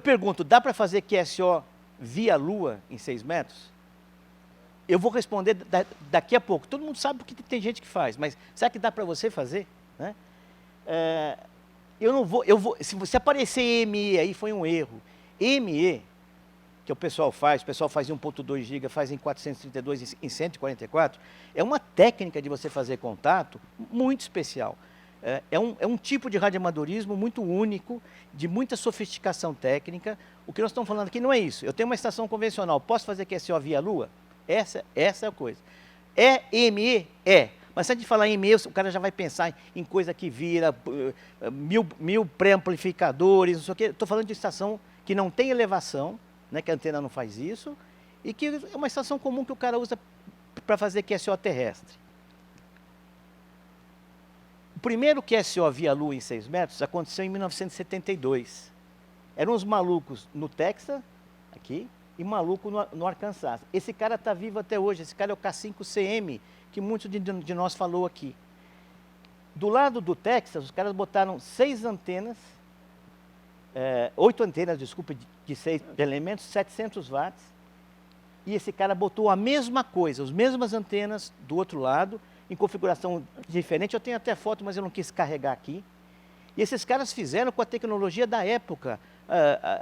pergunto, dá para fazer QSO via Lua em 6 metros? Eu vou responder daqui a pouco. Todo mundo sabe porque tem gente que faz, mas será que dá para você fazer? Né? Se aparecer ME aí, foi um erro. ME, que o pessoal faz em 1.2 GB, faz em 432, em 144, é uma técnica de você fazer contato muito especial. É um tipo de radioamadorismo muito único, de muita sofisticação técnica. O que nós estamos falando aqui não é isso. Eu tenho uma estação convencional, posso fazer QSO via Lua? Essa é a coisa. É ME? É. Mas se a gente falar em ME, o cara já vai pensar em coisa que vira mil pré-amplificadores, não sei o quê. Estou falando de estação que não tem elevação, né, que a antena não faz isso, e que é uma estação comum que o cara usa para fazer QSO terrestre. O primeiro QSO via Lua em 6 metros aconteceu em 1972. Eram uns malucos no Texas, aqui, e maluco no Arkansas. Esse cara está vivo até hoje, esse cara é o K5CM, que muitos de nós falou aqui. Do lado do Texas, os caras botaram 8 antenas, desculpa, de 6 elementos, 700 watts, e esse cara botou a mesma coisa, as mesmas antenas do outro lado, em configuração diferente. Eu tenho até foto, mas eu não quis carregar aqui. E esses caras fizeram com a tecnologia da época,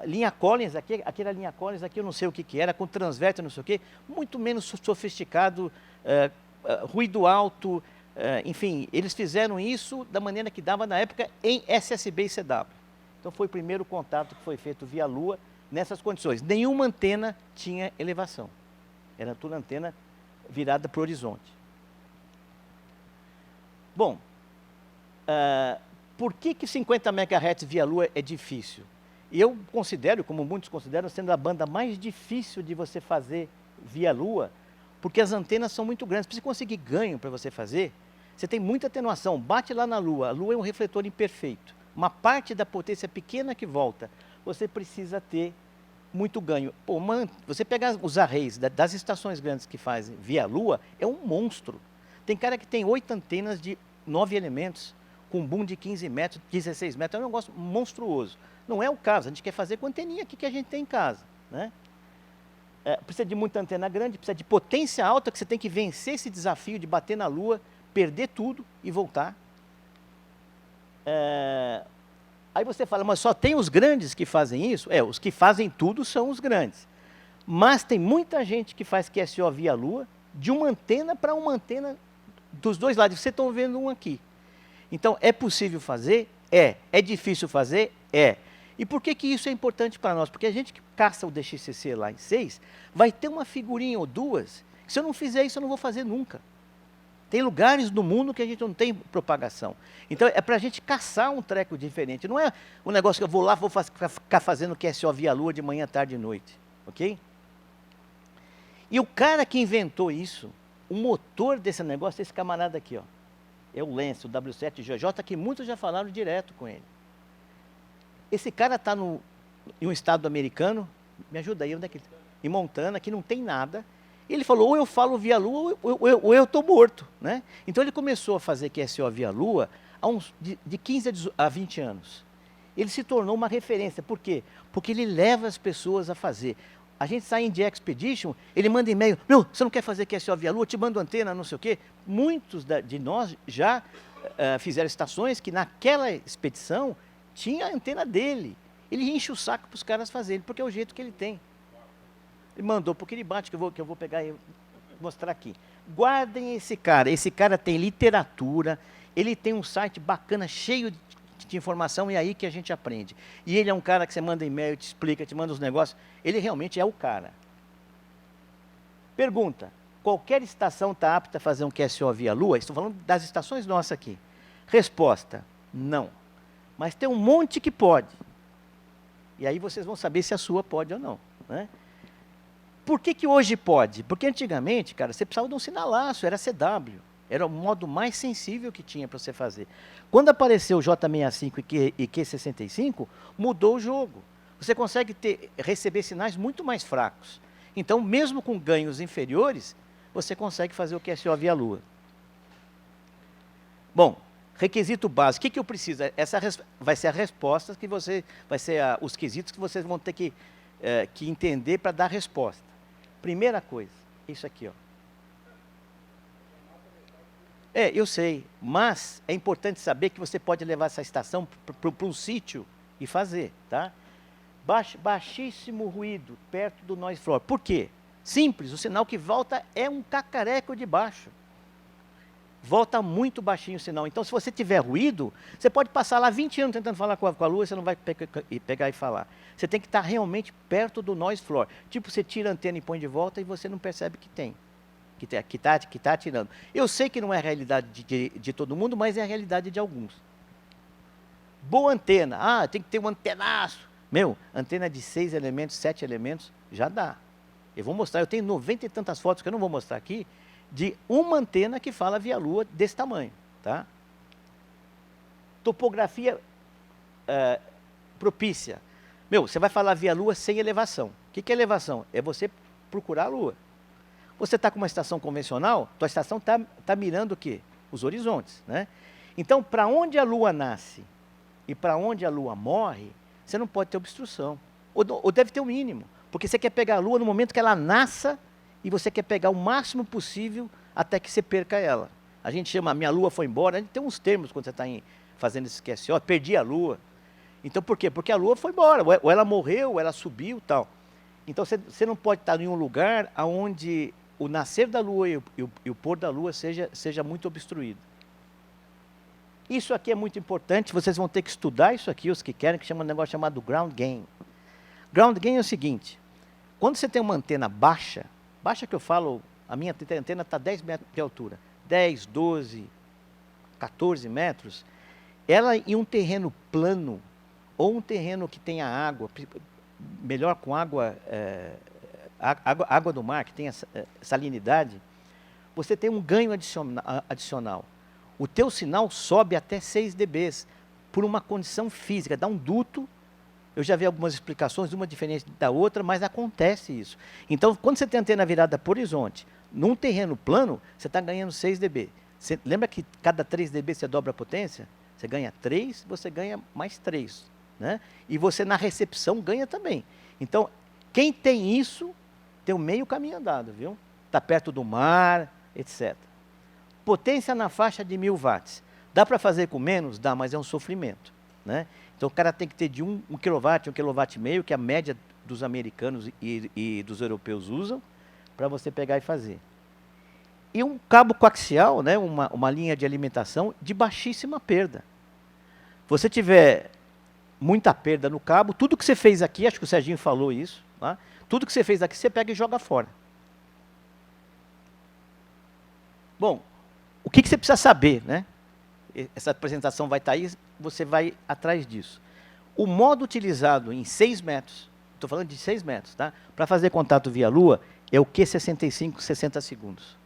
linha Collins, aquela linha Collins aqui, eu não sei o que era, com transverter, não sei o quê, muito menos sofisticado, ruído alto, enfim, eles fizeram isso da maneira que dava na época em SSB e CW. Então foi o primeiro contato que foi feito via Lua nessas condições. Nenhuma antena tinha elevação, era tudo antena virada para o horizonte. Bom, por que 50 MHz via Lua é difícil? E eu considero, como muitos consideram, sendo a banda mais difícil de você fazer via Lua, porque as antenas são muito grandes. Para você conseguir ganho para você fazer, você tem muita atenuação. Bate lá na Lua, a Lua é um refletor imperfeito. Uma parte da potência pequena que volta, você precisa ter muito ganho. Pô, você pegar os arrays das estações grandes que fazem via Lua, é um monstro. Tem cara que tem 8 antenas de 9 elementos, com boom de 15 metros, 16 metros, é um negócio monstruoso. Não é o caso, a gente quer fazer com a anteninha aqui que a gente tem em casa, né? Precisa de muita antena grande, precisa de potência alta, que você tem que vencer esse desafio de bater na Lua, perder tudo e voltar. Aí você fala, mas só tem os grandes que fazem isso? Os que fazem tudo são os grandes. Mas tem muita gente que faz QSO via Lua, de uma antena para uma antena dos dois lados. Vocês estão vendo um aqui. Então, é possível fazer? É difícil fazer? E por que isso é importante para nós? Porque a gente que caça o DXCC lá em 6, vai ter uma figurinha ou duas, que se eu não fizer isso, eu não vou fazer nunca. Tem lugares no mundo que a gente não tem propagação. Então, é para a gente caçar um treco diferente. Não é um negócio que eu vou lá, vou ficar fazendo QSO via Lua de manhã, tarde e noite. Ok? E o cara que inventou isso, o motor desse negócio é esse camarada aqui, ó. É o Lance, o W7GJ, que muitos já falaram direto com ele. Esse cara está em um estado americano, me ajuda aí, onde é que ele está? Em Montana, que não tem nada. E ele falou, ou eu falo via Lua, ou eu estou morto, né? Então ele começou a fazer QSO via Lua de 15 a 20 anos. Ele se tornou uma referência. Por quê? Porque ele leva as pessoas a fazer. A gente sai em The Expedition, ele manda e-mail, meu, você não quer fazer QSO via Lua? Eu te mando antena, não sei o quê. Muitos de nós já fizeram estações que naquela expedição tinha a antena dele. Ele enche o saco para os caras fazerem, porque é o jeito que ele tem. Ele mandou para o Kiribati, que eu vou pegar e mostrar aqui. Guardem esse cara tem literatura, ele tem um site bacana, cheio de informação, e é aí que a gente aprende. E ele é um cara que você manda e-mail, te explica, te manda os negócios, ele realmente é o cara. Pergunta, qualquer estação está apta a fazer um QSO via Lua? Estou falando das estações nossas aqui. Resposta, não. Mas tem um monte que pode. E aí vocês vão saber se a sua pode ou não, né? Por que hoje pode? Porque antigamente, cara, você precisava de um sinalaço, era CW. Era o modo mais sensível que tinha para você fazer. Quando apareceu o J65 e Q65, mudou o jogo. Você consegue receber sinais muito mais fracos. Então, mesmo com ganhos inferiores, você consegue fazer o QSO via Lua. Bom, Requisito básico. O que eu preciso? Essa vai ser a resposta que você... Vai ser os quesitos que vocês vão ter que entender para dar a resposta. Primeira coisa, isso aqui, ó. Eu sei, mas é importante saber que você pode levar essa estação para um sítio e fazer, tá? Baixíssimo ruído, perto do noise floor. Por quê? Simples, o sinal que volta é um cacareco de baixo. Volta muito baixinho o sinal. Então, se você tiver ruído, você pode passar lá 20 anos tentando falar com a lua, você não vai pegar e falar. Você tem que estar realmente perto do noise floor. Tipo, você tira a antena e põe de volta e você não percebe que tem. Que está tirando. Eu sei que não é a realidade de todo mundo, mas é a realidade de alguns. Boa antena. Tem que ter um antenaço. Antena de 6 elementos, 7 elementos, já dá. Eu vou mostrar, eu tenho 90 e tantas fotos que eu não vou mostrar aqui, de uma antena que fala via lua desse tamanho. Tá? Topografia propícia. Você vai falar via lua sem elevação. O que é elevação? É você procurar a lua. Você está com uma estação convencional, tua estação está mirando o quê? Os horizontes, né? Então, para onde a lua nasce e para onde a lua morre, você não pode ter obstrução. Ou deve ter o mínimo, porque você quer pegar a lua no momento que ela nasça e você quer pegar o máximo possível até que você perca ela. A gente chama, minha lua foi embora, a gente tem uns termos quando você está fazendo esse QSO, perdi a lua. Então, por quê? Porque a lua foi embora, ou ela morreu, ou ela subiu, tal. Então, você não pode estar em um lugar onde o nascer da lua e o pôr da lua seja muito obstruído. Isso aqui é muito importante, vocês vão ter que estudar isso aqui, os que querem, que chama um negócio chamado ground gain. Ground gain é o seguinte, quando você tem uma antena baixa que eu falo, a minha antena está 10 metros de altura, 10, 12, 14 metros, ela em um terreno plano, ou um terreno que tenha água, melhor com água do mar, que tem salinidade, você tem um ganho adicional. O teu sinal sobe até 6 dB por uma condição física, dá um duto. Eu já vi algumas explicações, uma diferente da outra, mas acontece isso. Então, quando você tem a antena virada para o horizonte, num terreno plano, você está ganhando 6 dB. Você lembra que cada 3 dB você dobra a potência? Você ganha 3, você ganha mais 3. Né? E você na recepção ganha também. Então, quem tem isso, tem o meio caminho andado, viu? Está perto do mar, etc. Potência na faixa de 1000 watts. Dá para fazer com menos? Dá, mas é um sofrimento. Né? Então o cara tem que ter de 1 kW, 1,5 kW, que é a média dos americanos e dos europeus usam, para você pegar e fazer. E um cabo coaxial, né, uma linha de alimentação de baixíssima perda. Você tiver muita perda no cabo, tudo que você fez aqui, acho que o Serginho falou isso, tá? Tudo que você fez aqui, você pega e joga fora. Bom, o que você precisa saber, né? Essa apresentação vai estar aí, você vai atrás disso. O modo utilizado em 6 metros, estou falando de 6 metros, tá? Para fazer contato via lua, é o Q65, 60 segundos.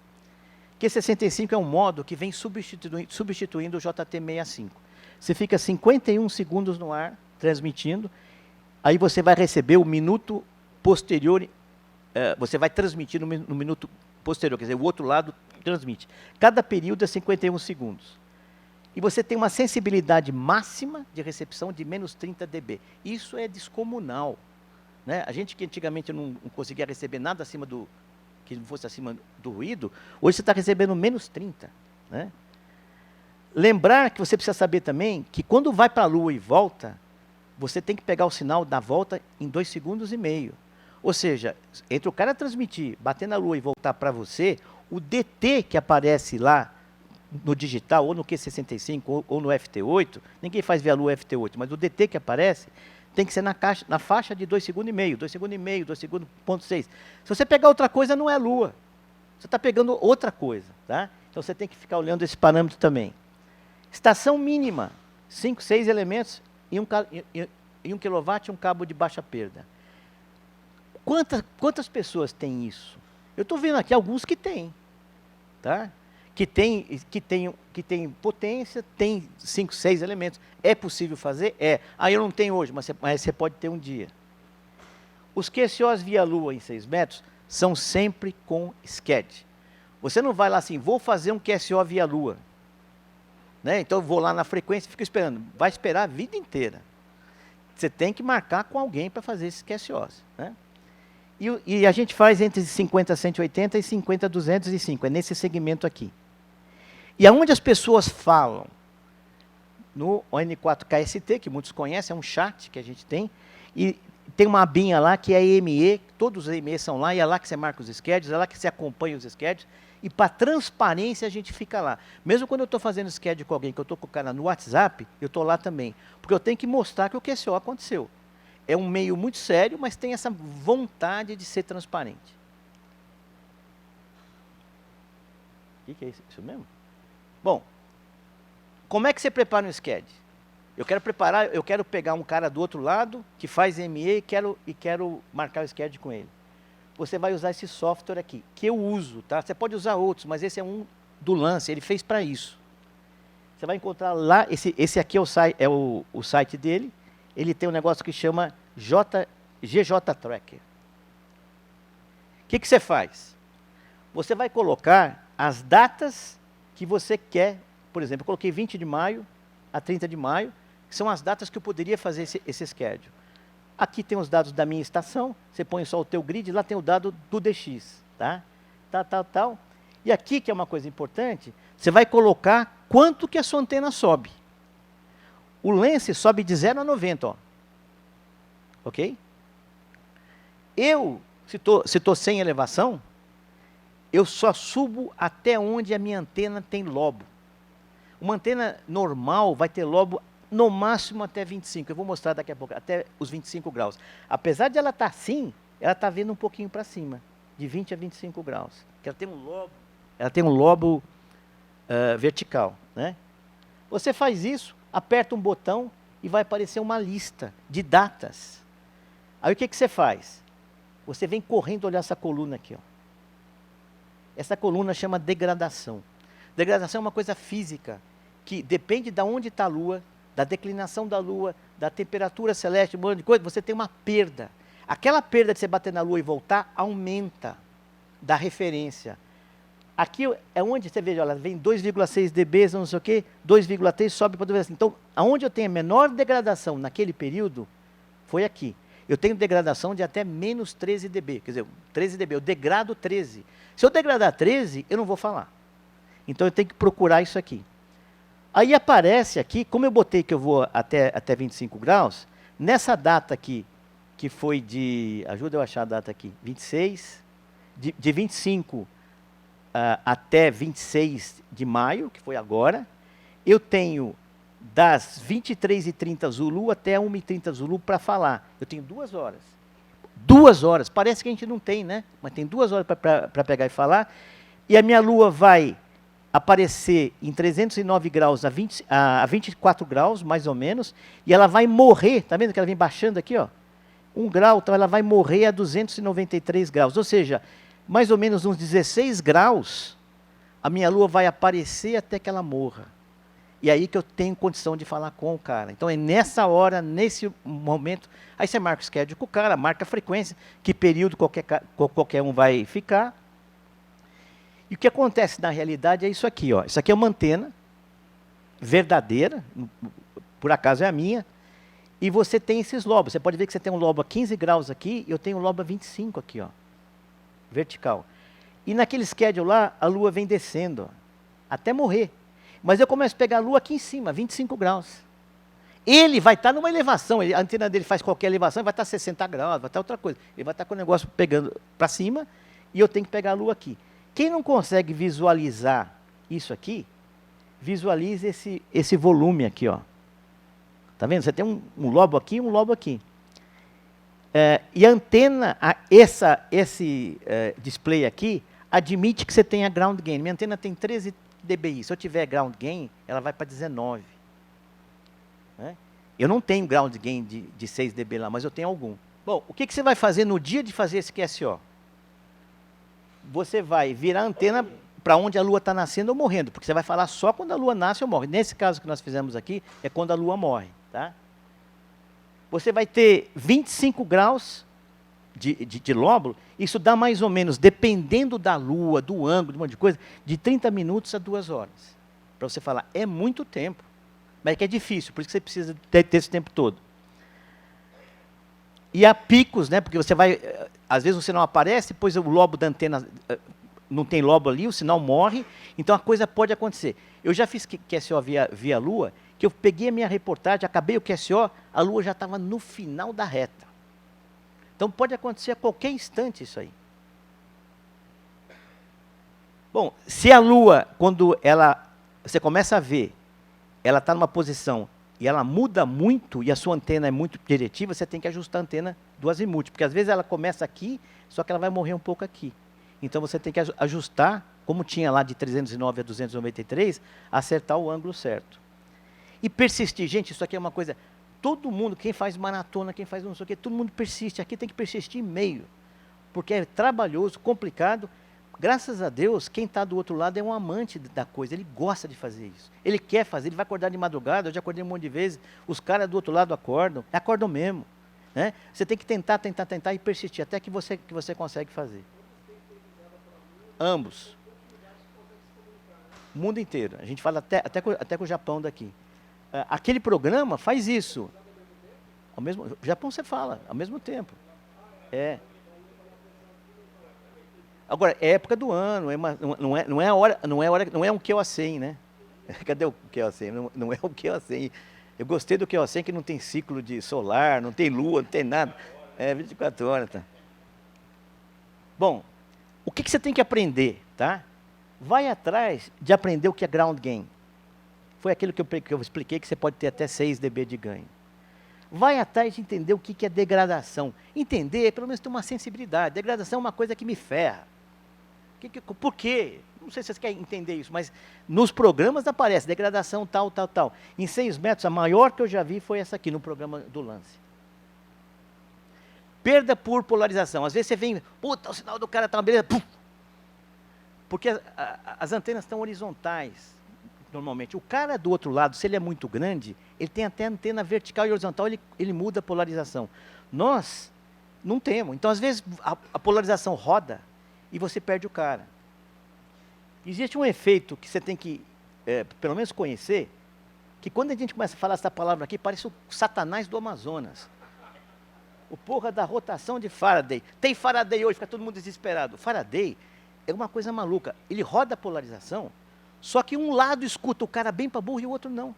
Q65 é um modo que vem substituindo o JT65. Você fica 51 segundos no ar, transmitindo, aí você vai receber o minuto posterior, você vai transmitir no minuto posterior, quer dizer, o outro lado transmite. Cada período é 51 segundos. E você tem uma sensibilidade máxima de recepção de menos 30 dB. Isso é descomunal. Né? A gente que antigamente não conseguia receber nada acima que não fosse acima do ruído, hoje você está recebendo menos 30. Né? Lembrar que você precisa saber também que quando vai para a Lua e volta, você tem que pegar o sinal da volta em 2,5 segundos. Ou seja, entre o cara transmitir, bater na Lua e voltar para você, o DT que aparece lá no digital, ou no Q65, ou no FT8, ninguém faz via lua FT8, mas o DT que aparece tem que ser na faixa de 2,5 segundos, 2,5 segundos, 2 segundos, 2,6. Se você pegar outra coisa, não é lua. Você está pegando outra coisa. Tá? Então você tem que ficar olhando esse parâmetro também. Estação mínima, 5, 6 elementos e 1 kW e um cabo de baixa perda. Quantas pessoas têm isso? Eu estou vendo aqui alguns que têm. Tá? Que tem potência, tem 5, 6 elementos. É possível fazer? É. Eu não tenho hoje, mas você pode ter um dia. Os QSOs via lua em 6 metros são sempre com SCAD. Você não vai lá assim, vou fazer um QSO via lua. né? Então eu vou lá na frequência e fico esperando. Vai esperar a vida inteira. Você tem que marcar com alguém para fazer esse QSOs, né? E a gente faz entre 50 a 180 e 50 a 205, é nesse segmento aqui. E aonde as pessoas falam, no ON4KST, que muitos conhecem, é um chat que a gente tem, e tem uma abinha lá que é EME, todos os EME são lá, e é lá que você marca os schedules, é lá que você acompanha os schedules, e para transparência a gente fica lá. Mesmo quando eu estou fazendo schedule com alguém, que eu estou com o cara no WhatsApp, eu estou lá também, porque eu tenho que mostrar que o QSO aconteceu. É um meio muito sério, mas tem essa vontade de ser transparente. O que é isso? Isso mesmo? Bom, como é que você prepara um schedule? Eu quero pegar um cara do outro lado, que faz ME e quero marcar o schedule com ele. Você vai usar esse software aqui, que eu uso, tá? Você pode usar outros, mas esse é um do Lance, ele fez para isso. Você vai encontrar lá, esse aqui é o site dele, ele tem um negócio que chama GJ Tracker. O que você faz? Você vai colocar as datas que você quer. Por exemplo, eu coloquei 20 de maio a 30 de maio, que são as datas que eu poderia fazer esse schedule. Aqui tem os dados da minha estação, você põe só o teu grid, lá tem o dado do DX, tá? Tal. E aqui, que é uma coisa importante, você vai colocar quanto que a sua antena sobe. O lance sobe de 0 a 90, ó. Ok? Se estou sem elevação, eu só subo até onde a minha antena tem lobo. Uma antena normal vai ter lobo no máximo até 25. Eu vou mostrar daqui a pouco, até os 25 graus. Apesar de ela estar assim, ela está vindo um pouquinho para cima, de 20 a 25 graus. Porque ela tem um lobo vertical, né? Você faz isso, aperta um botão e vai aparecer uma lista de datas. Aí o que você faz? Você vem correndo olhar essa coluna aqui, ó. Essa coluna chama degradação. Degradação é uma coisa física, que depende de onde está a Lua, da declinação da Lua, da temperatura celeste, um monte de coisa, você tem uma perda. Aquela perda de você bater na Lua e voltar, aumenta da referência. Aqui é onde você vê, olha, vem 2,6 dB, não sei o quê, 2,3 sobe para 2,5. Então, aonde eu tenho a menor degradação naquele período, foi aqui. Eu tenho degradação de até menos 13 dB, quer dizer, 13 dB, eu degrado 13. Se eu degradar 13, eu não vou falar. Então, eu tenho que procurar isso aqui. Aí aparece aqui, como eu botei que eu vou até 25 graus, nessa data aqui, que foi de, ajuda eu a achar a data aqui, 26, de 25 até 26 de maio, que foi agora, eu tenho das 23h30 Zulu até 1h30 Zulu para falar. Eu tenho 2 horas. 2 horas, parece que a gente não tem, né? Mas tem 2 horas para pegar e falar. E a minha Lua vai aparecer em 309 graus a 24 graus, mais ou menos, e ela vai morrer, tá vendo que ela vem baixando aqui, ó? 1 grau, então ela vai morrer a 293 graus, ou seja, mais ou menos uns 16 graus, a minha Lua vai aparecer até que ela morra. E aí que eu tenho condição de falar com o cara. Então é nessa hora, nesse momento, aí você marca o schedule com o cara, marca a frequência, que período qualquer um vai ficar. E o que acontece na realidade é isso aqui, ó. Isso aqui é uma antena verdadeira, por acaso é a minha, e você tem esses lobos. Você pode ver que você tem um lobo a 15 graus aqui, e eu tenho um lobo a 25 aqui, ó, vertical. E naquele schedule lá, a Lua vem descendo, ó, até morrer. Mas eu começo a pegar a Lua aqui em cima, 25 graus. Ele vai estar numa elevação, a antena dele faz qualquer elevação, vai estar 60 graus, vai estar outra coisa. Ele vai estar com o negócio pegando para cima, e eu tenho que pegar a Lua aqui. Quem não consegue visualizar isso aqui, visualize esse volume aqui, ó. Tá vendo? Você tem um lobo aqui e um lobo aqui. E a antena, esse display aqui, admite que você tenha ground gain. Minha antena tem 13 dBi. Se eu tiver ground gain, ela vai para 19. Né? Eu não tenho ground gain de 6 dB lá, mas eu tenho algum. Bom, o que você vai fazer no dia de fazer esse QSO? Você vai virar a antena para onde a Lua está nascendo ou morrendo, porque você vai falar só quando a Lua nasce ou morre. Nesse caso que nós fizemos aqui, é quando a Lua morre. Tá? Você vai ter 25 graus de lóbulo, isso dá mais ou menos, dependendo da Lua, do ângulo, de um monte de coisa, de 30 minutos a 2 horas. para você falar, é muito tempo. Mas é que é difícil, por isso que você precisa ter esse tempo todo. E há picos, né? Porque você vai, às vezes o sinal aparece, depois o lobo da antena não tem lobo ali, o sinal morre, então a coisa pode acontecer. Eu já fiz QSO via Lua, que eu peguei a minha reportagem, acabei o QSO, a Lua já estava no final da reta. Então pode acontecer a qualquer instante isso aí. Bom, se a Lua, quando você começa a ver, ela está numa posição e ela muda muito, e a sua antena é muito diretiva, você tem que ajustar a antena do azimuth, porque às vezes ela começa aqui, só que ela vai morrer um pouco aqui. Então você tem que ajustar, como tinha lá de 309 a 293, acertar o ângulo certo. E persistir, gente, isso aqui é uma coisa, todo mundo, quem faz maratona, quem faz não sei o quê, todo mundo persiste, aqui tem que persistir meio, porque é trabalhoso, complicado. Graças a Deus, quem está do outro lado é um amante da coisa, ele gosta de fazer isso. Ele quer fazer, ele vai acordar de madrugada, eu já acordei um monte de vezes, os caras do outro lado acordam mesmo. Né? Você tem que tentar e persistir, até que você consegue fazer. Ambos. O mundo inteiro. A gente fala até com o Japão daqui. Aquele programa faz isso. O Japão você fala, ao mesmo tempo. É. Agora, é época do ano, não é hora, não é um QO100, né? Cadê o QO100? Não é o QO100. Eu gostei do QO100 que não tem ciclo de solar, não tem lua, não tem nada. É 24 horas, tá? Bom, o que você tem que aprender, tá? Vai atrás de aprender o que é ground gain. Foi aquilo que eu expliquei, que você pode ter até 6 dB de ganho. Vai atrás de entender o que é degradação. Entender, pelo menos ter uma sensibilidade. Degradação é uma coisa que me ferra. Por quê? Não sei se vocês querem entender isso, mas nos programas aparece degradação tal. Em 6 metros, a maior que eu já vi foi essa aqui, no programa do lance. Perda por polarização. Às vezes você vem, puta, o sinal do cara está uma beleza, pum! Porque as antenas estão horizontais, normalmente. O cara do outro lado, se ele é muito grande, ele tem até antena vertical e horizontal, ele muda a polarização. Nós não temos. Então, às vezes, a polarização roda e você perde o cara. Existe um efeito que você tem que, pelo menos, conhecer, que quando a gente começa a falar essa palavra aqui, parece o Satanás do Amazonas. O porra da rotação de Faraday. Tem Faraday hoje, fica todo mundo desesperado. Faraday é uma coisa maluca. Ele roda a polarização, só que um lado escuta o cara bem para burro e o outro não.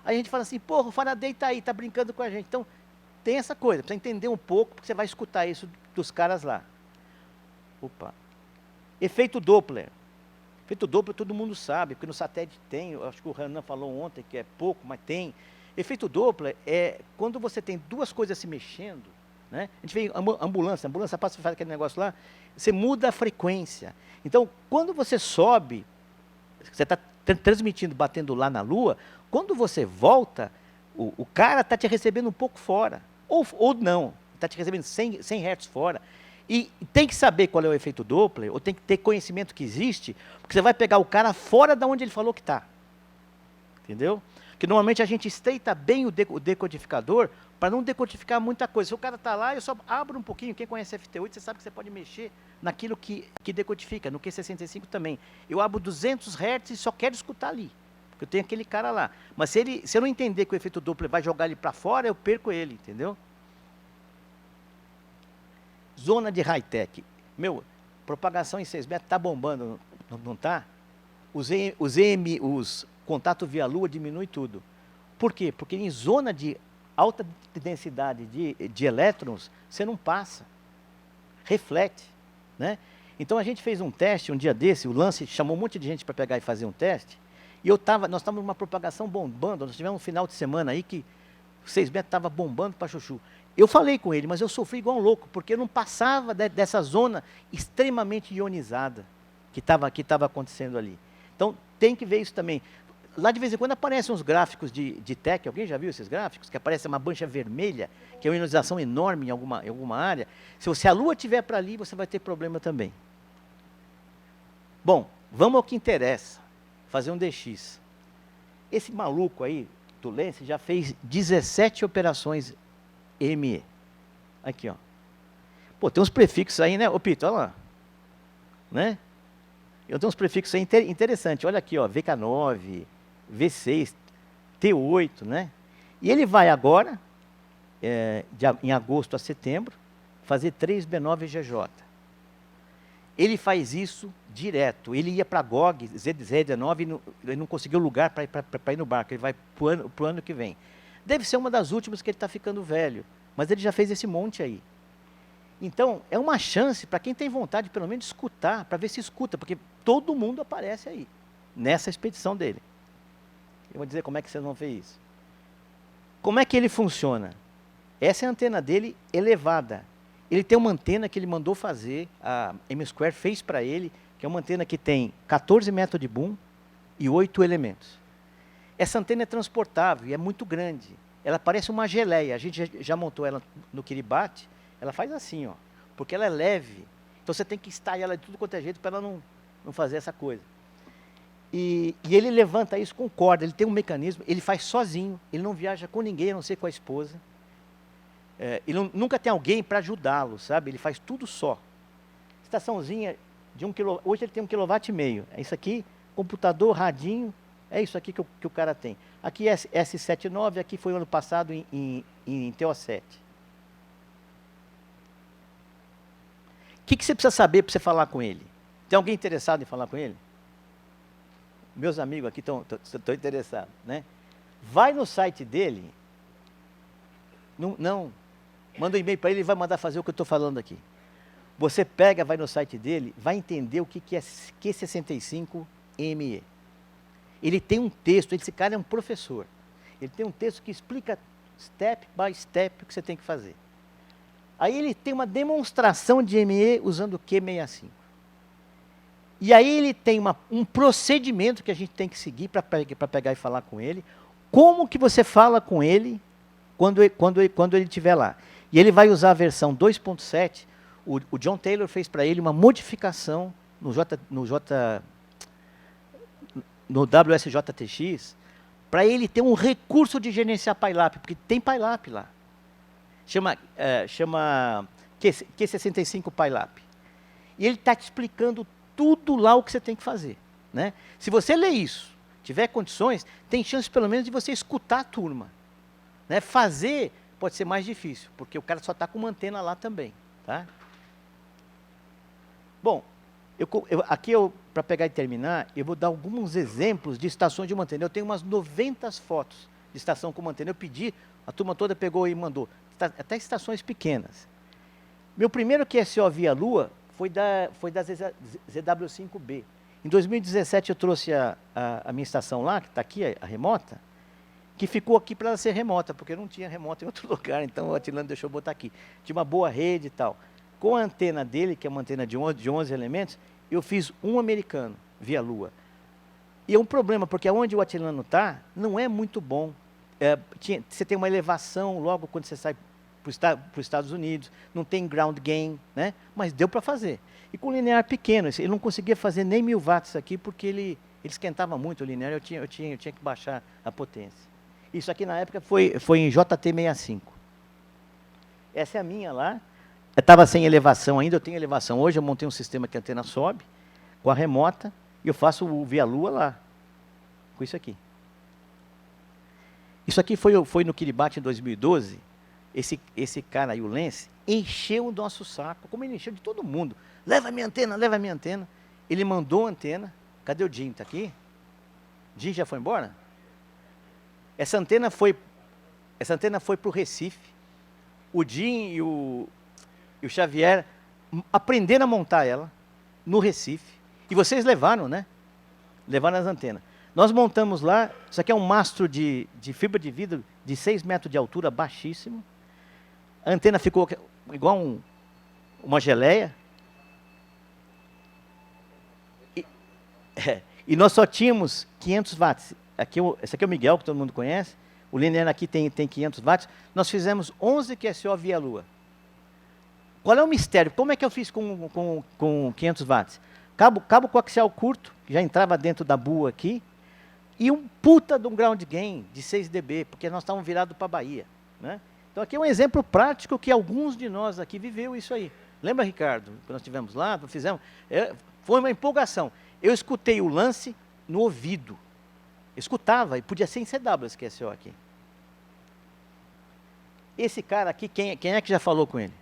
Aí a gente fala assim, porra, o Faraday está aí, está brincando com a gente. Então, tem essa coisa, precisa entender um pouco, porque você vai escutar isso dos caras lá. Opa. Efeito Doppler. Efeito Doppler todo mundo sabe, porque no satélite tem, eu acho que o Renan falou ontem que é pouco, mas tem. Efeito Doppler é quando você tem duas coisas se mexendo, né? A gente vê a ambulância passa e faz aquele negócio lá, você muda a frequência. Então, quando você sobe, você está transmitindo, batendo lá na Lua, quando você volta, o cara está te recebendo um pouco fora, ou não, está te recebendo 100 Hz fora. E tem que saber qual é o efeito Doppler, ou tem que ter conhecimento que existe, porque você vai pegar o cara fora de onde ele falou que está. Entendeu? Porque normalmente a gente estreita bem o decodificador para não decodificar muita coisa. Se o cara está lá, eu só abro um pouquinho. Quem conhece FT8, você sabe que você pode mexer naquilo que decodifica, no Q65 também. Eu abro 200 Hz e só quero escutar ali, porque eu tenho aquele cara lá. Mas se eu não entender que o efeito Doppler vai jogar ele para fora, eu perco ele, entendeu? Zona de high-tech. Meu, propagação em 6 metros está bombando, não está? Os contato via Lua diminui tudo. Por quê? Porque em zona de alta densidade de elétrons, você não passa. Reflete. Né? Então a gente fez um teste um dia desse, o Lance chamou um monte de gente para pegar e fazer um teste, e nós estávamos numa propagação bombando, nós tivemos um final de semana aí que 6 metros estava bombando para chuchu. Eu falei com ele, mas eu sofri igual um louco, porque eu não passava dessa zona extremamente ionizada que estava acontecendo ali. Então, tem que ver isso também. Lá, de vez em quando, aparecem uns gráficos de tech. Alguém já viu esses gráficos? Que aparece uma mancha vermelha, que é uma ionização enorme em alguma área. Se a Lua estiver para ali, você vai ter problema também. Bom, vamos ao que interessa. Fazer um DX. Esse maluco aí, do Lance, já fez 17 operações ME. Aqui, ó. Pô, tem uns prefixos aí, né? Ô, Pito, olha lá. Né? Eu tenho uns prefixos aí interessantes. Olha aqui, ó, VK9, V6, T8, né? E ele vai agora, em agosto a setembro, fazer 3B9 GJ. Ele faz isso direto. Ele ia para a GOG, Z19, ele não conseguiu lugar para ir no barco. Ele vai para o ano que vem. Deve ser uma das últimas que ele está ficando velho. Mas ele já fez esse monte aí. Então, é uma chance para quem tem vontade, pelo menos, de escutar, para ver se escuta, porque todo mundo aparece aí, nessa expedição dele. Eu vou dizer como é que vocês vão ver isso. Como é que ele funciona? Essa é a antena dele elevada. Ele tem uma antena que ele mandou fazer, a M-Square fez para ele, que é uma antena que tem 14 metros de boom e 8 elementos. Essa antena é transportável e é muito grande. Ela parece uma geleia. A gente já montou ela no Kiribati. Ela faz assim, ó, porque ela é leve. Então você tem que estar ela de tudo quanto é jeito para ela não fazer essa coisa. E ele levanta isso com corda. Ele tem um mecanismo, ele faz sozinho. Ele não viaja com ninguém, a não ser com a esposa. Ele nunca tem alguém para ajudá-lo, sabe? Ele faz tudo só. Estaçãozinha de 1 kW. Hoje ele tem 1,5 kW. É isso aqui, computador, radinho. É isso aqui que o cara tem. Aqui é S79, aqui foi ano passado em TO7. O que você precisa saber para você falar com ele? Tem alguém interessado em falar com ele? Meus amigos aqui estão interessados, né? Vai no site dele. Não. Manda um e-mail para ele vai mandar fazer o que eu estou falando aqui. Você pega, vai no site dele, vai entender o que é Q65ME. Ele tem um texto, esse cara é um professor. Ele tem um texto que explica step by step o que você tem que fazer. Aí ele tem uma demonstração de ME usando o Q65. E aí ele tem um procedimento que a gente tem que seguir para pegar e falar com ele. Como que você fala com ele quando ele estiver lá. E ele vai usar a versão 2.7. O John Taylor fez para ele uma modificação no WSJTX para ele ter um recurso de gerenciar PyLab, porque tem PyLab lá. Chama Q65 PyLab. E ele está te explicando tudo lá o que você tem que fazer, né? Se você ler isso, tiver condições, tem chance pelo menos de você escutar a turma, né? Fazer pode ser mais difícil, porque o cara só está com uma antena lá também, tá? Bom, aqui para pegar e terminar, eu vou dar alguns exemplos de estações de uma antena. Eu tenho umas 90 fotos de estação com uma antena. Eu pedi, a turma toda pegou e mandou. Até estações pequenas. Meu primeiro QSO via Lua foi da ZW5B. Em 2017 eu trouxe a minha estação lá, que está aqui, a remota, que ficou aqui para ela ser remota, porque não tinha remota em outro lugar, então o Atilano deixou eu botar aqui. Tinha uma boa rede e tal. Com a antena dele, que é uma antena de 11 elementos, eu fiz um americano via Lua. E é um problema, porque onde o Atilano está, não é muito bom. Você tem uma elevação logo quando você sai para os Estados Unidos, não tem ground gain, né? Mas deu para fazer. E com linear pequeno, ele não conseguia fazer nem 1000 watts aqui, porque ele esquentava muito o linear, eu tinha que baixar a potência. Isso aqui na época foi em JT65. Essa é a minha lá. Eu estava sem elevação ainda, eu tenho elevação. Hoje eu montei um sistema que a antena sobe, com a remota, e eu faço o via Lua lá, com isso aqui. Isso aqui foi no Kiribati em 2012. Esse cara aí, o Lance, encheu o nosso saco, como ele encheu de todo mundo. Leva a minha antena, leva a minha antena. Ele mandou a antena. Cadê o Jim? Está aqui? Jim já foi embora? Essa antena foi para o Recife. O Jim e o Xavier aprenderam a montar ela no Recife. E vocês levaram, né? Levaram as antenas. Nós montamos lá, isso aqui é um mastro de fibra de vidro de 6 metros de altura, baixíssimo. A antena ficou igual uma geleia. E nós só tínhamos 500 watts. Esse aqui é o Miguel, que todo mundo conhece. O linear aqui tem 500 watts. Nós fizemos 11 QSO via Lua. Qual é o mistério? Como é que eu fiz com 500 watts? Cabo coaxial curto, que já entrava dentro da bua aqui, e um puta de um ground gain de 6 dB, porque nós estávamos virados para a Bahia, né? Então aqui é um exemplo prático que alguns de nós aqui viveu isso aí. Lembra, Ricardo, que nós estivemos lá, fizemos, foi uma empolgação. Eu escutei o lance no ouvido. Eu escutava, e podia ser em CW esse QSO aqui. Esse cara aqui, quem é que já falou com ele?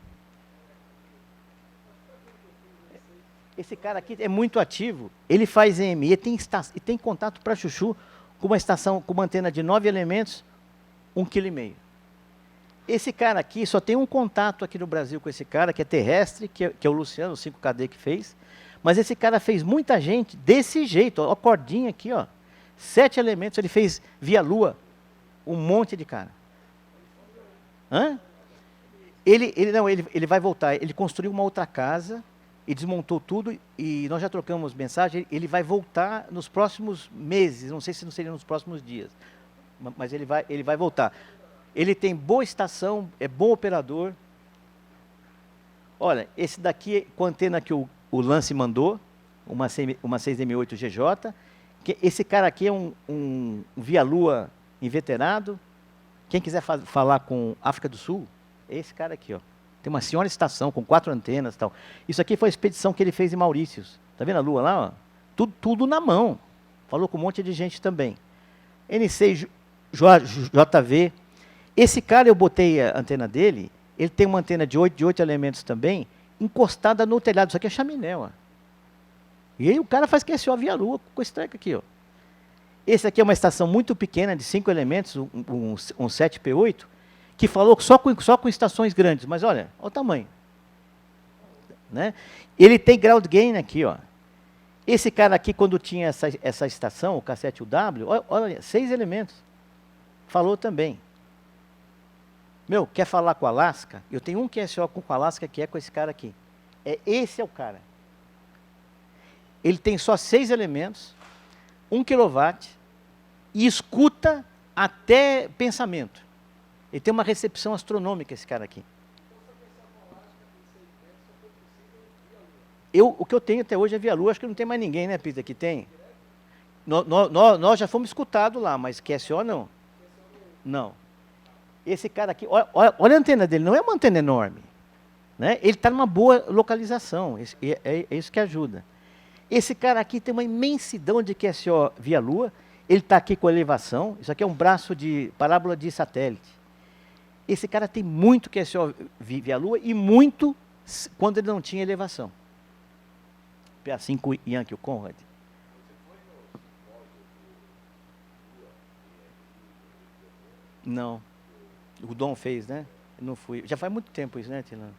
Esse cara aqui é muito ativo, ele faz EME e tem contato para chuchu com uma estação, com uma antena de 9 elementos, 1,5 kg. Esse cara aqui, só tem um contato aqui no Brasil com esse cara, que é terrestre, que é o Luciano, o 5KD que fez, mas esse cara fez muita gente desse jeito, ó, a cordinha aqui, ó, 7 elementos, ele fez via lua, um monte de cara. Hã? Ele vai voltar, ele construiu uma outra casa, e desmontou tudo, e nós já trocamos mensagem, ele vai voltar nos próximos meses, não sei se não seria nos próximos dias, mas ele vai voltar. Ele tem boa estação, é bom operador. Olha, esse daqui com a antena que o Lance mandou, uma 6M8 GJ, esse cara aqui é um via-lua inveterado. Quem quiser falar com África do Sul, é esse cara aqui, ó. Tem uma senhora estação com 4 antenas e tal. Isso aqui foi a expedição que ele fez em Maurícios. Tá vendo a lua lá? Ó? Tudo na mão. Falou com um monte de gente também. NC-JV. Esse cara, eu botei a antena dele, ele tem uma antena de 8 elementos também, encostada no telhado. Isso aqui é chaminé, ó. E aí o cara faz QSO via lua com esse treco aqui, ó. Esse aqui é uma estação muito pequena, de 5 elementos, um 7P8, que falou só com estações grandes, mas olha o tamanho. Né? Ele tem ground gain aqui, ó. Esse cara aqui, quando tinha essa estação, o K7UW, olha, 6 elementos. Falou também. Meu, quer falar com o Alaska? Eu tenho um QSO com o Alaska, que é com esse cara aqui. Esse é o cara. Ele tem só 6 elementos, 1 kW, e escuta até pensamento. Ele tem uma recepção astronômica, esse cara aqui. O que eu tenho até hoje é via lua, acho que não tem mais ninguém, né, Peter, que tem? Nós já fomos escutados lá, mas QSO não. Não. Esse cara aqui, olha a antena dele, não é uma antena enorme. Né? Ele está numa boa localização, é isso que ajuda. Esse cara aqui tem uma imensidão de QSO via lua, ele está aqui com elevação, isso aqui é um braço de parábola de satélite. Esse cara tem muito QSO via lua e muito quando ele não tinha elevação. PA5 Yankee, o Conrad. Não. O Dom fez, né? Eu não fui. Já faz muito tempo isso, né, Tilano?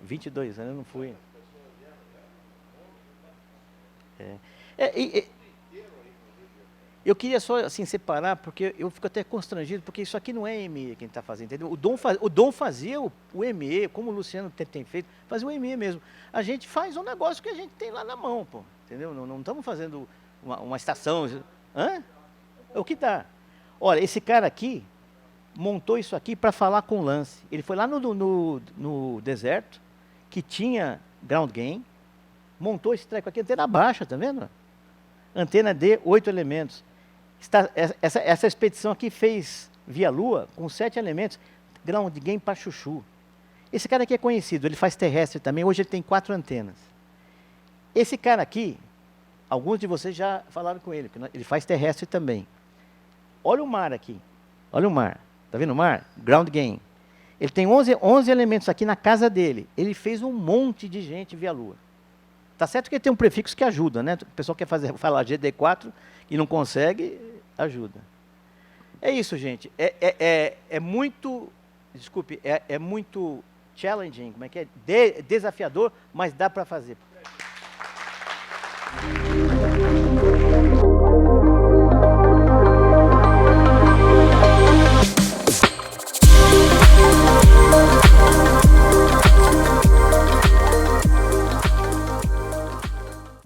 22 anos eu não fui. Eu queria só assim, separar, porque eu fico até constrangido, porque isso aqui não é EME que a gente está fazendo, entendeu? O Dom fazia o EME, como o Luciano tem feito, fazia o EME mesmo. A gente faz um negócio que a gente tem lá na mão, pô, entendeu? Não estamos fazendo uma estação. Hã? É o que dá. Olha, esse cara aqui montou isso aqui para falar com o Lance. Ele foi lá no deserto, que tinha ground gain, montou esse treco aqui, antena baixa, tá vendo? Antena D, 8 elementos. Essa expedição aqui fez via lua, com 7 elementos, ground gain para chuchu. Esse cara aqui é conhecido, ele faz terrestre também, hoje ele tem 4 antenas. Esse cara aqui, alguns de vocês já falaram com ele, porque ele faz terrestre também. Olha o mar aqui, olha o mar, tá vendo o mar? Ground gain. Ele tem 11 elementos aqui na casa dele, ele fez um monte de gente via lua. Tá certo que ele tem um prefixo que ajuda, né? O pessoal quer falar GD4 e não consegue, ajuda. É isso, gente. É muito, desculpe, é muito challenging, como é que é? Desafiador, mas dá para fazer.